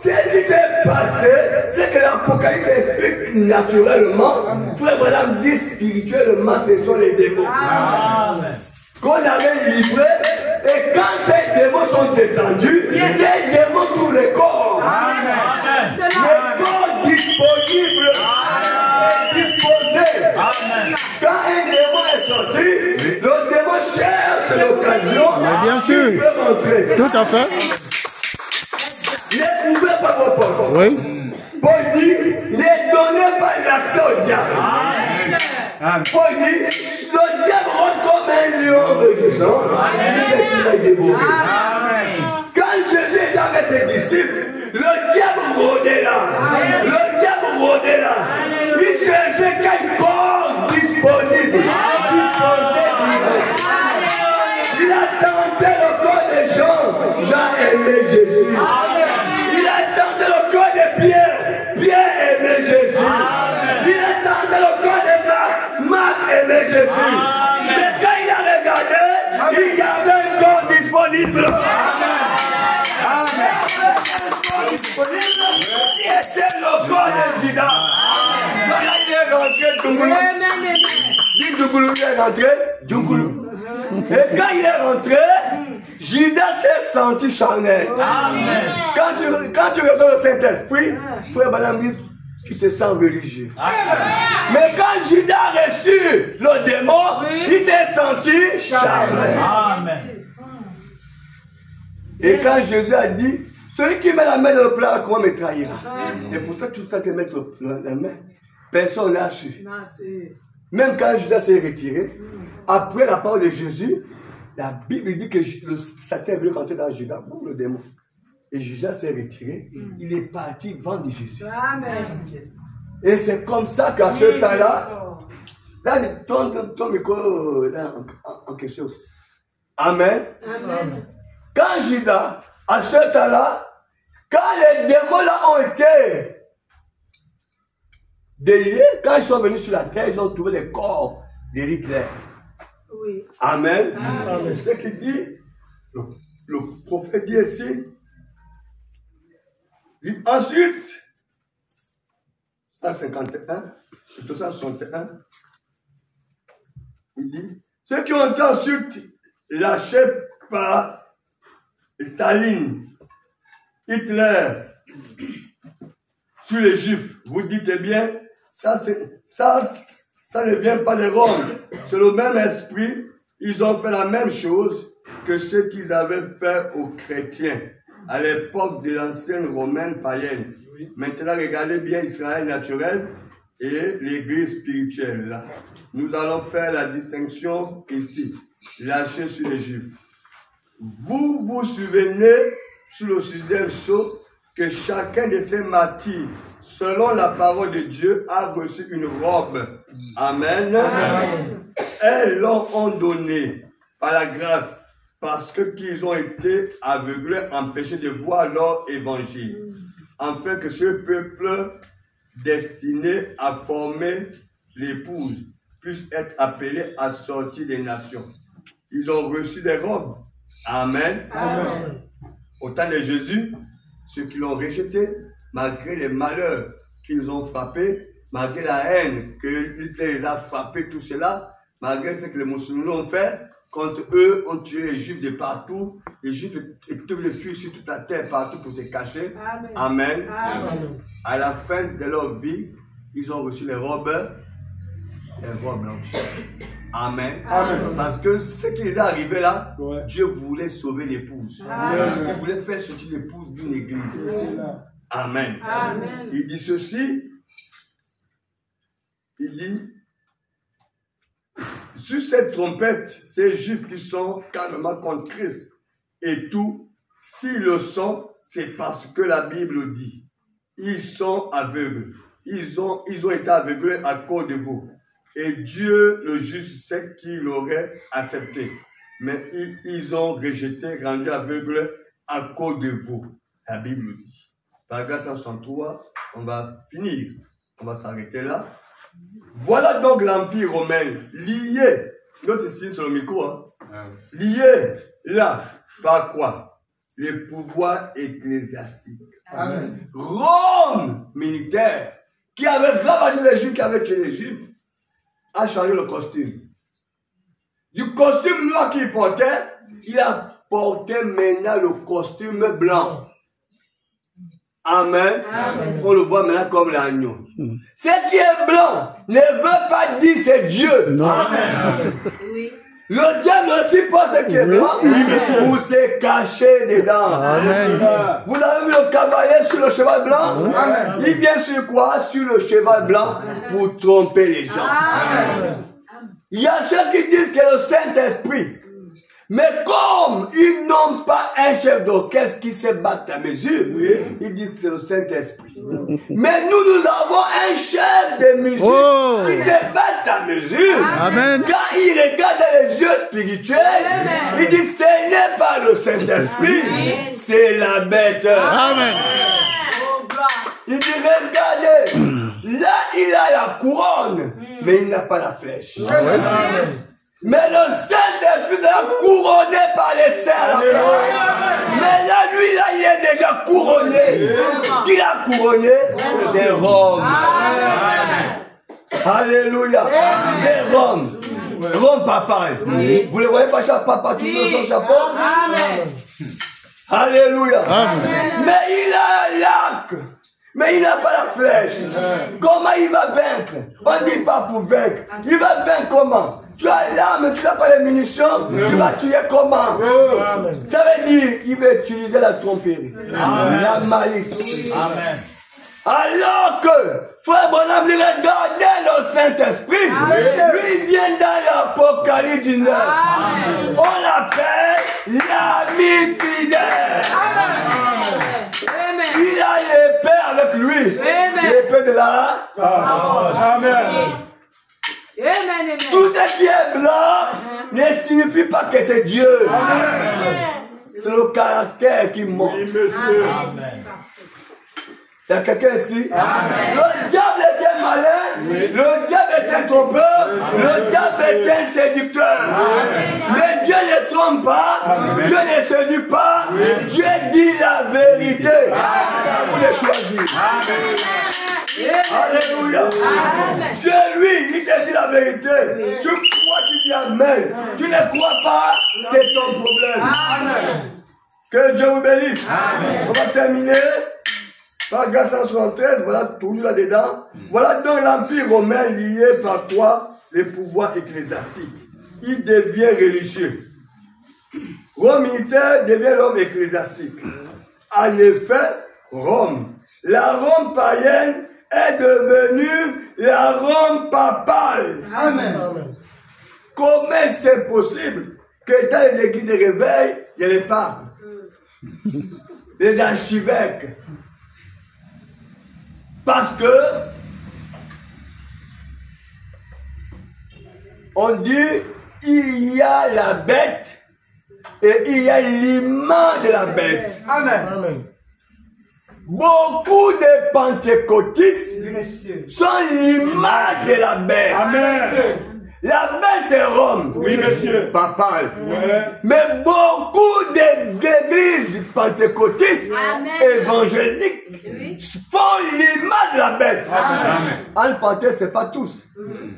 Ce qui s'est passé, c'est que l'Apocalypse explique naturellement, frère Branham dit spirituellement, ce sont les démons. Qu'on avait livré, et quand ces démons sont descendus, ces démons trouvent les corps. Les corps disponibles et disposés. Quand un démon est sorti, le démon cherche l'occasion. Bien sûr. Il peut rentrer. Tout à fait. Ne pouvez pas vos portes. Oui. Paul dit, ne donnez pas l'accès au diable. Paul dit, le diable rentre comme un lion rugissant, il va dévorer. Quand Jésus était avec ses disciples, le diable rôdait là. Le diable rôdait là. Il cherchait quel corps disponible, disposé. Il attendait le corps des gens. Jean aimait Jésus. Il attendait le corps de Pierre. Pierre aimait Jésus. Il attendait le corps de Marc. Marc aimait Jésus. Mais quand il a regardé, il y avait un corps disponible. Qui était le corps de Judas. Voilà, il est rentré. Dit Djougoulou, il est rentré. Djougoulou. Et quand il est rentré, Judas s'est senti charnel. Quand tu reçois le Saint-Esprit, frère Branham dit, tu te sens religieux. Mais quand Judas a reçu le démon, il s'est senti charnel. Et quand Jésus a dit, celui qui met la main dans le plat, comment me trahira? Et pourtant, tout le temps que mettre la main, personne n'a su. Même quand Judas s'est retiré, après la parole de Jésus, la Bible dit que le Satan est venu rentrer dans Judas pour le démon. Et Judas s'est retiré, il est parti vendre Jésus. Amen. Et c'est comme ça qu'à ce temps-là, là, ton micro là, en question aussi. Amen. Amen. Quand Judas, à ce temps-là, quand les démons là ont été déliés, quand ils sont venus sur la terre, ils ont trouvé les corps d'Hitler. Oui. Amen. C'est ce qu'il dit. Le prophète dit ici. Ensuite, 151, 261, il dit, ceux qui ont été ensuite lâchés par Staline, Hitler, sur les Juifs, vous dites bien, ça ne vient pas de Rome. C'est le même esprit. Ils ont fait la même chose que ce qu'ils avaient fait aux chrétiens à l'époque de l'ancienne romaine païenne. Oui. Maintenant, regardez bien Israël naturel et l'église spirituelle. Là. Nous allons faire la distinction ici. Lâcher sur les Juifs. Vous vous souvenez sur le 6e sceau que chacun de ces martyrs, selon la parole de Dieu, a reçu une robe. Amen. Amen. Elles leur ont donné par la grâce parce qu'ils ont été aveuglés, empêchés de voir leur évangile, afin que ce peuple destiné à former l'épouse puisse être appelé à sortir des nations. Ils ont reçu des robes. Amen. Amen. Au temps de Jésus, ceux qui l'ont rejeté, malgré les malheurs qu'ils ont frappés, malgré la haine que Hitler les a frappés, tout cela, malgré ce que les musulmans ont fait, contre eux, ont tué les Juifs de partout. Les Juifs étaient les fuir sur toute la terre partout pour se cacher. Amen. Amen. Amen. À la fin de leur vie, ils ont reçu les robes blanches. Amen. Amen. Parce que ce qui les est arrivé là, ouais. Dieu voulait sauver l'épouse. Il voulait faire sortir l'épouse d'une église. Amen. Amen. Il dit ceci. Il dit, sur cette trompette, ces Juifs qui sont carrément contre Christ et tout, s'ils le sont, c'est parce que la Bible dit, ils sont aveugles. Ils ont été aveuglés à cause de vous. Et Dieu, le juste, sait qu'il l'aurait accepté. Mais ils ont rejeté, rendu aveugles à cause de vous. La Bible dit. Paragraphe 163, on va finir. On va s'arrêter là. Voilà donc l'Empire romain lié. L'autre ici sur le micro. Hein, lié là par quoi? les pouvoirs ecclésiastiques. Amen. Rome militaire, qui avait ravagé les Juifs, qui avait tué les Juifs, a changé le costume. Du costume noir qu'il portait, il a porté maintenant le costume blanc. Amen. Amen. On le voit maintenant comme l'agneau. Ce qui est blanc ne veut pas dire c'est Dieu. Non. Amen. Oui. Le diable aussi pense ce qui est blanc pour se cacher dedans. Amen. Vous avez vu le cavalier sur le cheval blanc? Amen. Il vient sur quoi? Sur le cheval blanc pour tromper les gens. Amen. Il y a ceux qui disent que le Saint-Esprit. Mais comme ils n'ont pas un chef d'orchestre qui se bat à mesure, ils disent que c'est le Saint-Esprit. Mais nous avons un chef de musique qui se bat à mesure. Amen. Quand il regarde dans les yeux spirituels, il dit ce n'est pas le Saint-Esprit, c'est la bête. Amen. Il dit regardez, là il a la couronne, mais il n'a pas la flèche. Mais le Saint-Esprit sera couronné par les saints à la fin. Mais là, lui, là, il est déjà couronné. Qui l'a couronné? C'est Rome. Alléluia. C'est Rome. Rome papal. Vous le voyez pas, chaque papa toujours son chapeau? Alléluia. Mais il a l'arc. Mais il n'a pas la flèche. Comment il va vaincre? On ne dit pas pour vaincre. Il va vaincre comment? Tu as l'arme, tu n'as pas les munitions, tu vas tuer comment? Ça veut dire qu'il va utiliser la tromperie, la malice. Amen. Alors que Frère Branham lui regardait le Saint-Esprit, lui vient dans l'Apocalypse 19. On l'appelle l'ami fidèle. Il a l'épée avec lui. L'épée de la... Amen. Tout ce qui est blanc ne signifie pas que c'est Dieu. C'est le caractère qui monte. Amen. Il y a quelqu'un ici? Le diable était malin, le diable était trompeur, le diable était séducteur. Mais Dieu ne trompe pas, Dieu ne séduit pas, Dieu dit la vérité. Vous les choisir. Alléluia. Dieu, lui, il te dit la vérité. Tu crois, tu dis Amen. Tu ne crois pas, c'est ton problème. Que Dieu vous bénisse. On va terminer. Paragraphe 173, voilà toujours là-dedans. Voilà donc l'Empire romain lié par quoi? Les pouvoirs ecclésiastiques. Il devient religieux. Rome militaire devient l'homme ecclésiastique. En effet, Rome, la Rome païenne est devenue la Rome papale. Amen. Comment c'est possible que dans les églises de réveil, il y a les papes, les archevêques? Parce que on dit il y a la bête et il y a l'image de la bête. Amen. Beaucoup de pentecôtistes sont l'image de la bête. Amen. La bête c'est Rome. Oui, monsieur. Papal. Ouais. Mais beaucoup d'églises pentecôtistes évangéliques font l'image de la bête. Amen. En parenthèse, ce n'est pas tous.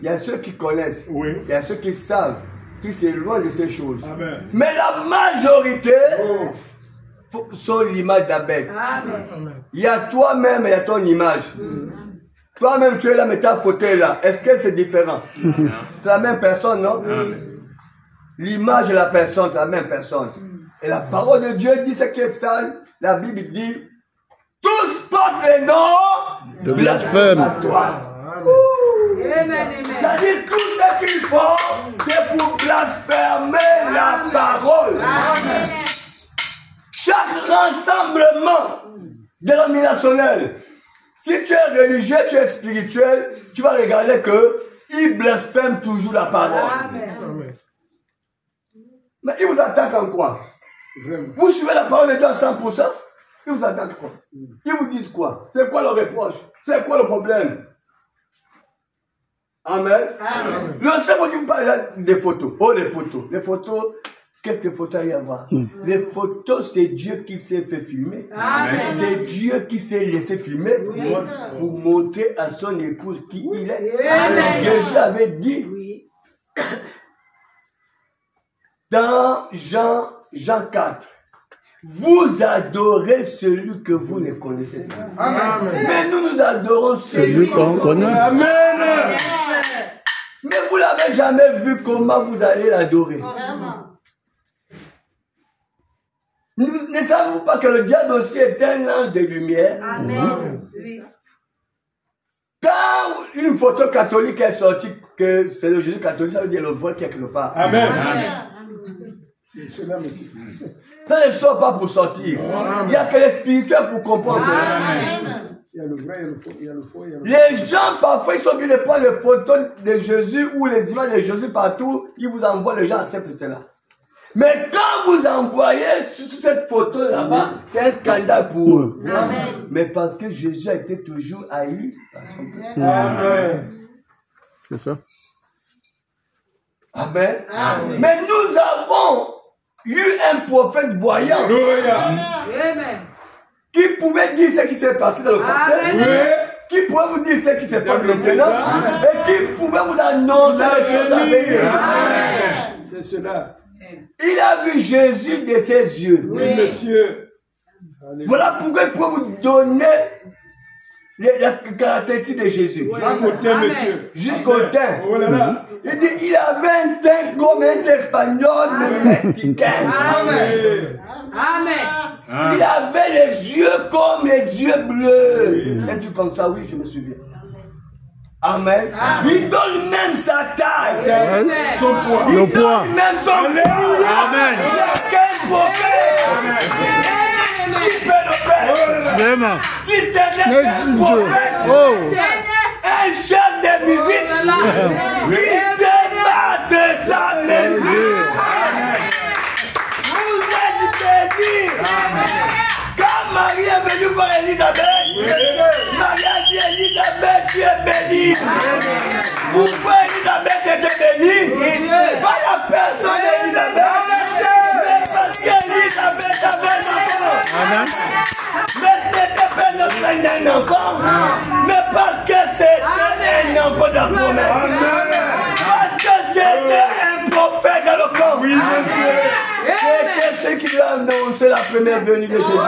Il y a ceux qui connaissent. Oui. Il y a ceux qui savent, qui s'éloignent de ces choses. Amen. Mais la majorité sont l'image de la bête. Il y a toi-même et il y a ton image. Toi-même, tu es là, mais tu as fauteuil là. Est-ce que c'est différent? C'est la même personne, non? L'image de la personne, c'est la même personne. Et la parole de Dieu dit ce qui est sale. La Bible dit tous portent le nom de blasphème. C'est-à-dire tout ce qu'ils font, c'est pour blasphémer la parole. Chaque rassemblement dénominationnel, si tu es religieux, tu es spirituel, tu vas regarder qu'ils blasphèment toujours la parole. Mais ils vous attaquent en quoi? Vous suivez la parole de Dieu à 100%? Ils vous attaquent quoi? Ils vous disent quoi? C'est quoi le reproche? C'est quoi le problème? Amen. Le seul qui vous parle des photos. Oh, les photos. Les photos, quelques photos à y avoir. Les photos, c'est Dieu qui s'est fait filmer. C'est Dieu qui s'est laissé filmer pour montrer à son épouse qui il est. Jésus avait dit dans Jean 4, vous adorez celui que vous ne connaissez pas. Mais nous adorons celui qu'on connaît. Amen. Mais vous l'avez jamais vu comment vous allez l'adorer. Ne savez-vous pas que le diable aussi est un ange de lumière? Amen. Quand une photo catholique est sortie, que c'est le Jésus catholique, ça veut dire le vrai quelque part. Amen. C'est cela, monsieur. Ça ne sort pas pour sortir. Il n'y a que les spirituels pour comprendre. Il y a le vrai, il y a le faux, il y a le faux, il y a le faux. Les gens, parfois, ils sont obligés de prendre les photos de Jésus ou les images de Jésus partout. Ils vous envoient, les gens acceptent cela. Mais quand vous envoyez sur cette photo là-bas, c'est un scandale pour eux. Amen. Mais parce que Jésus a été toujours haï par son peuple. Amen. C'est ça. Amen. Mais nous avons eu un prophète voyant qui pouvait dire ce qui s'est passé dans le passé, qui pouvait vous dire ce qui s'est passé maintenant, et qui pouvait vous annoncer les choses à venir. C'est cela. Il a vu Jésus de ses yeux. Oui, monsieur. Voilà pourquoi il peut vous donner les caractéristiques de Jésus. Jusqu'au teint, monsieur. Jusqu'au teint. Oh là là. Il dit, il avait un teint comme un espagnol, mais mexicain. Amen. Amen. Il avait les yeux comme les yeux bleus. Un truc comme ça, oui, je me souviens. Amen. Il donne même sa taille. Son poids. Il Le poids. donne même son poids. Amen. Il a quel prophète qui peut le faire. Vraiment. Si ce n'est qu'un prophète, Oh. un chef de musique qui se bat de sa musique. Vous êtes bénis. Quand Marie est venue voir Elisabeth, Marie a dit, Elisabeth, tu es bénie. Pourquoi Elisabeth était bénie? Pas la personne d'Elisabeth, mais parce qu'Elisabeth avait un enfant. Amen. Mais c'était pas un enfant, mais parce que c'était un enfant de la promesse. Parce que c'était un prophète dans le corps. Oui, monsieur. C'était ce qui lui a annoncé la première venue de Jésus.